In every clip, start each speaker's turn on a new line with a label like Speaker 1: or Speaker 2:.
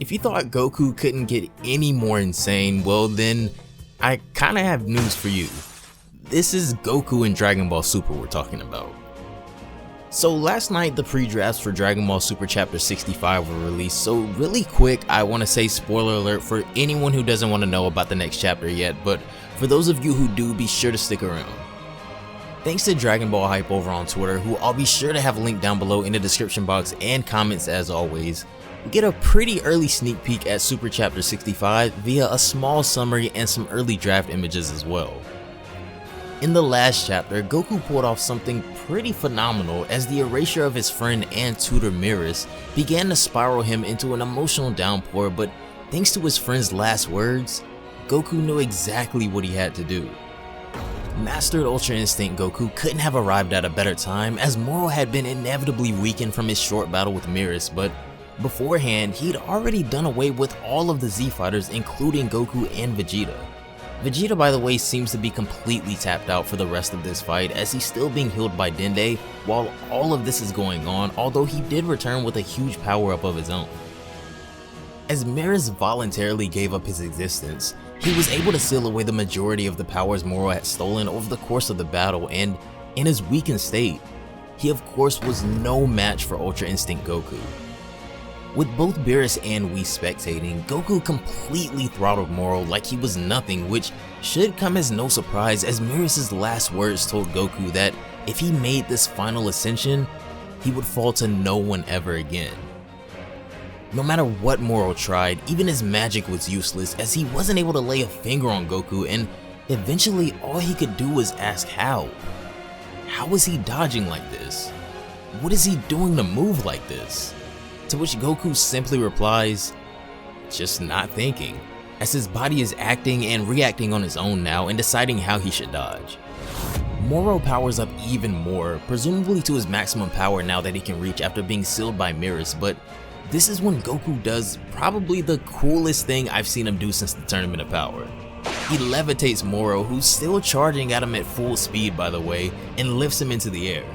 Speaker 1: If you thought Goku couldn't get any more insane, well then, I kinda have news for you. This is Goku in Dragon Ball Super we're talking about. So last night the pre-drafts for Dragon Ball Super Chapter 65 were released, so really quick I want to say spoiler alert for anyone who doesn't want to know about the next chapter yet, but for those of you who do, be sure to stick around. Thanks to Dragon Ball Hype over on Twitter, who I'll be sure to have a link down below in the description box and comments as always, we get a pretty early sneak peek at Super Chapter 65 via a small summary and some early draft images as well. In the last chapter, Goku pulled off something pretty phenomenal as the erasure of his friend and tutor Miris began to spiral him into an emotional downpour, but thanks to his friend's last words, Goku knew exactly what he had to do. Mastered Ultra Instinct Goku couldn't have arrived at a better time, as Moro had been inevitably weakened from his short battle with Miris, but beforehand he'd already done away with all of the Z fighters including Goku and Vegeta. Vegeta, by the way, seems to be completely tapped out for the rest of this fight as he's still being healed by Dende while all of this is going on, although he did return with a huge power up of his own. As Miris voluntarily gave up his existence, he was able to seal away the majority of the powers Moro had stolen over the course of the battle, and in his weakened state, he of course was no match for Ultra Instinct Goku. With both Beerus and Whis spectating, Goku completely throttled Moro like he was nothing, which should come as no surprise as Miris' last words told Goku that if he made this final ascension, he would fall to no one ever again. No matter what Moro tried, even his magic was useless as he wasn't able to lay a finger on Goku, and eventually all he could do was ask how. How is he dodging like this? What is he doing to move like this? To which Goku simply replies, just not thinking, as his body is acting and reacting on his own now and deciding how he should dodge. Moro powers up even more, presumably to his maximum power now that he can reach after being sealed by Miris, but this is when Goku does probably the coolest thing I've seen him do since the Tournament of Power. He levitates Moro, who's still charging at him at full speed by the way, and lifts him into the air.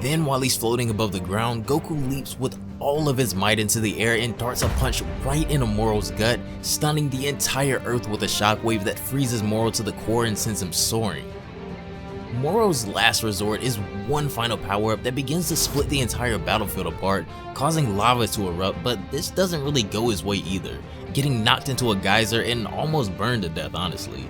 Speaker 1: Then while he's floating above the ground, Goku leaps with all of his might into the air and darts a punch right into Moro's gut, stunning the entire earth with a shockwave that freezes Moro to the core and sends him soaring. Moro's last resort is one final power-up that begins to split the entire battlefield apart, causing lava to erupt, but this doesn't really go his way either, getting knocked into a geyser and almost burned to death honestly.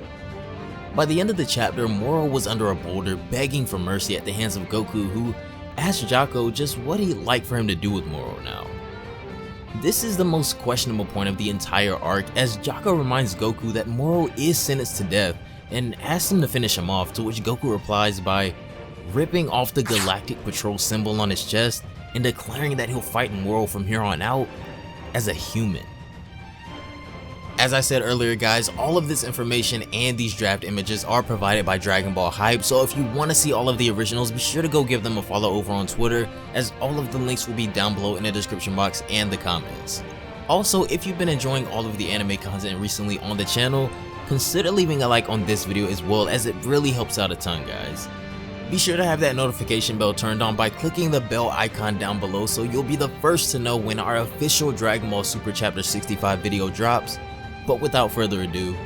Speaker 1: By the end of the chapter, Moro was under a boulder begging for mercy at the hands of Goku, who asked Jocko just what he'd like for him to do with Moro now. This is the most questionable point of the entire arc, as Jocko reminds Goku that Moro is sentenced to death and asks him to finish him off, to which Goku replies by ripping off the Galactic Patrol symbol on his chest and declaring that he'll fight Moro from here on out as a human. As I said earlier guys, all of this information and these draft images are provided by Dragon Ball Hype, so if you want to see all of the originals, be sure to go give them a follow over on Twitter, as all of the links will be down below in the description box and the comments. Also, if you've been enjoying all of the anime content recently on the channel, consider leaving a like on this video as well, as it really helps out a ton guys. Be sure to have that notification bell turned on by clicking the bell icon down below so you'll be the first to know when our official Dragon Ball Super Chapter 65 video drops. But without further ado,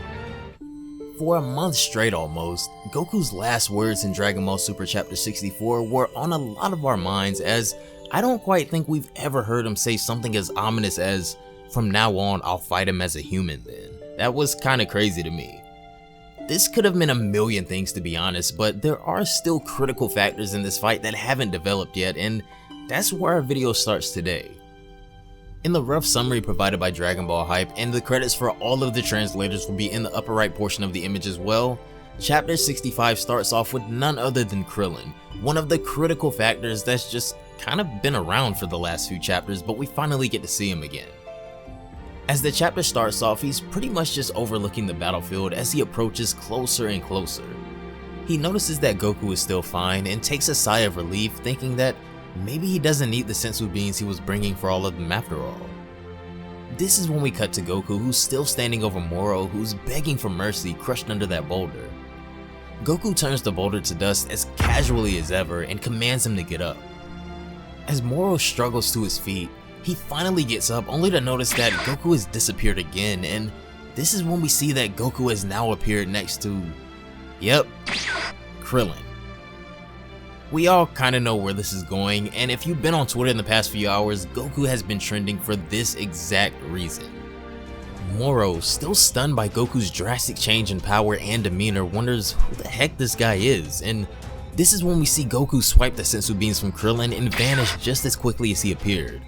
Speaker 1: for a month straight almost, Goku's last words in Dragon Ball Super Chapter 64 were on a lot of our minds, as I don't quite think we've ever heard him say something as ominous as, "From now on, I'll fight him as a human then." That was kinda crazy to me. This could have been a million things to be honest, but there are still critical factors in this fight that haven't developed yet, and that's where our video starts today. In the rough summary provided by Dragon Ball Hype, and the credits for all of the translators will be in the upper right portion of the image as well, Chapter 65 starts off with none other than Krillin, one of the critical factors that's just kind of been around for the last few chapters, but we finally get to see him again. As the chapter starts off, he's pretty much just overlooking the battlefield as he approaches closer and closer. He notices that Goku is still fine and takes a sigh of relief, thinking that maybe he doesn't need the sensu beans he was bringing for all of them after all. This is when we cut to Goku, who's still standing over Moro, who's begging for mercy, crushed under that boulder. Goku turns the boulder to dust as casually as ever and commands him to get up. As Moro struggles to his feet, He finally gets up only to notice that Goku has disappeared again, and this is when we see that Goku has now appeared next to, yep, Krillin. We all kinda know where this is going, and if you've been on Twitter in the past few hours, Goku has been trending for this exact reason. Moro, still stunned by Goku's drastic change in power and demeanor, wonders who the heck this guy is, and this is when we see Goku swipe the sensu beans from Krillin and vanish just as quickly as he appeared.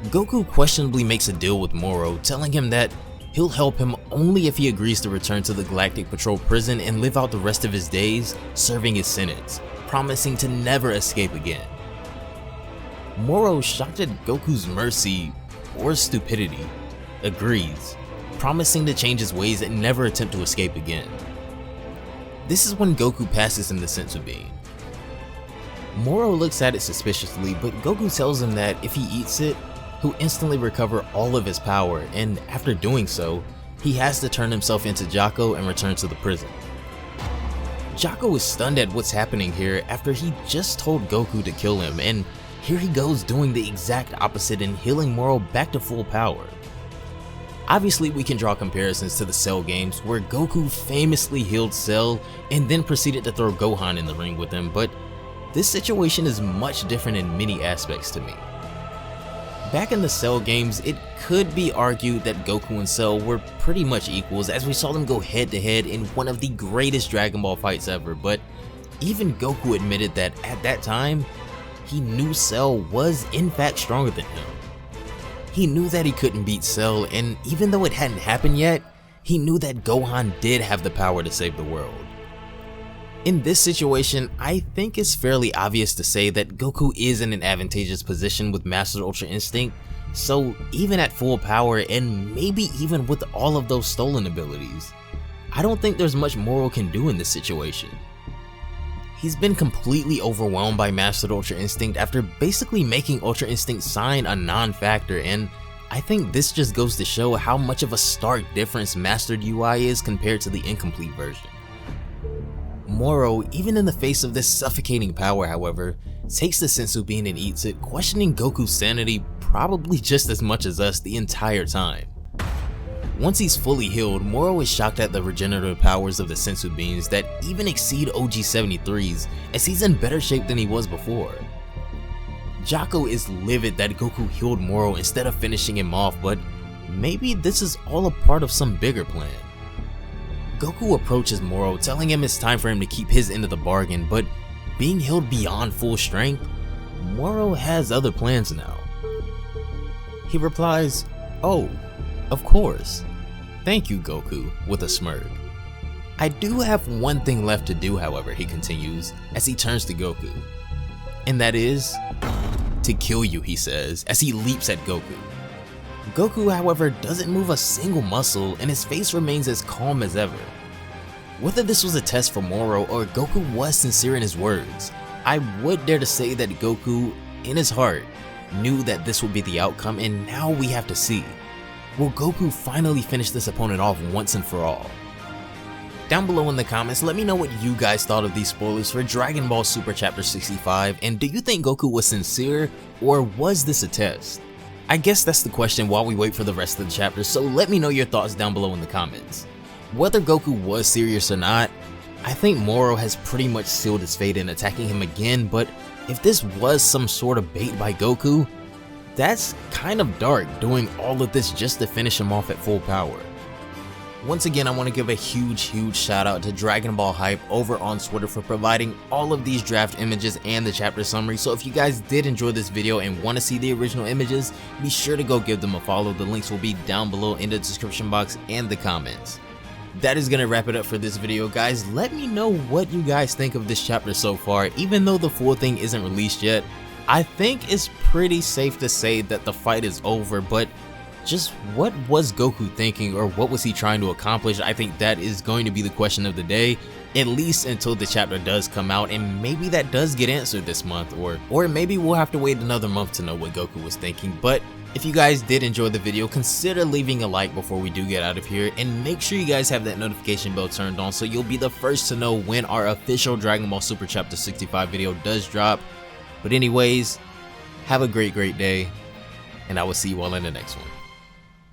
Speaker 1: Goku questionably makes a deal with Moro, telling him that he'll help him only if he agrees to return to the Galactic Patrol prison and live out the rest of his days serving his sentence, promising to never escape again. Moro, shocked at Goku's mercy or stupidity, agrees, promising to change his ways and never attempt to escape again. This is when Goku passes him the sensu bean. Moro looks at it suspiciously, but Goku tells him that if he eats it, he'll instantly recover all of his power, and after doing so, he has to turn himself into Jocko and return to the prison. Jocko is stunned at what's happening here after he just told Goku to kill him, and here he goes doing the exact opposite and healing Moro back to full power. Obviously, we can draw comparisons to the Cell games where Goku famously healed Cell and then proceeded to throw Gohan in the ring with him, but this situation is much different in many aspects to me. Back in the Cell games, it could be argued that Goku and Cell were pretty much equals as we saw them go head to head in one of the greatest Dragon Ball fights ever, but even Goku admitted that at that time, he knew Cell was in fact stronger than him. He knew that he couldn't beat Cell, and even though it hadn't happened yet, he knew that Gohan did have the power to save the world. In this situation, I think it's fairly obvious to say that Goku is in an advantageous position with Mastered Ultra Instinct, so even at full power and maybe even with all of those stolen abilities, I don't think there's much Moro can do in this situation. He's been completely overwhelmed by Mastered Ultra Instinct after basically making Ultra Instinct sign a non-factor, and I think this just goes to show how much of a stark difference Mastered UI is compared to the incomplete version. Moro, even in the face of this suffocating power however, takes the sensu bean and eats it, questioning Goku's sanity probably just as much as us the entire time. Once he's fully healed, Moro is shocked at the regenerative powers of the sensu beans that even exceed OG 73's, as he's in better shape than he was before. Jocko is livid that Goku healed Moro instead of finishing him off, but maybe this is all a part of some bigger plan. Goku approaches Moro, telling him it's time for him to keep his end of the bargain, but being healed beyond full strength, Moro has other plans now. He replies, "Oh, of course. Thank you, Goku," with a smirk. "I do have one thing left to do, however," he continues, as he turns to Goku. "And that is to kill you," he says, as he leaps at Goku. Goku, however, doesn't move a single muscle, and his face remains as calm as ever. Whether this was a test for Moro or Goku was sincere in his words, I would dare to say that Goku, in his heart, knew that this would be the outcome, and now we have to see. Will Goku finally finish this opponent off once and for all? Down below in the comments, let me know what you guys thought of these spoilers for Dragon Ball Super Chapter 65, and do you think Goku was sincere, or was this a test? I guess that's the question while we wait for the rest of the chapter, so let me know your thoughts down below in the comments. Whether Goku was serious or not, I think Moro has pretty much sealed his fate in attacking him again, but if this was some sort of bait by Goku, that's kind of dark, doing all of this just to finish him off at full power. Once again, I want to give a huge shout out to Dragon Ball Hype over on Twitter for providing all of these draft images and the chapter summary. So if you guys did enjoy this video and want to see the original images, be sure to go give them a follow. The links will be down below in the description box and the comments. That is going to wrap it up for this video, guys. Let me know what you guys think of this chapter so far. Even though the full thing isn't released yet, I think it's pretty safe to say that the fight is over, but just what was Goku thinking, or what was he trying to accomplish? I think that is going to be the question of the day, at least until the chapter does come out, and maybe that does get answered this month, or maybe we'll have to wait another month to know what Goku was thinking. But if you guys did enjoy the video, consider leaving a like before we do get out of here, and make sure you guys have that notification bell turned on so you'll be the first to know when our official Dragon Ball Super Chapter 65 video does drop. But anyways, have a great day, and I will see you all in the next one.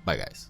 Speaker 1: Bye guys.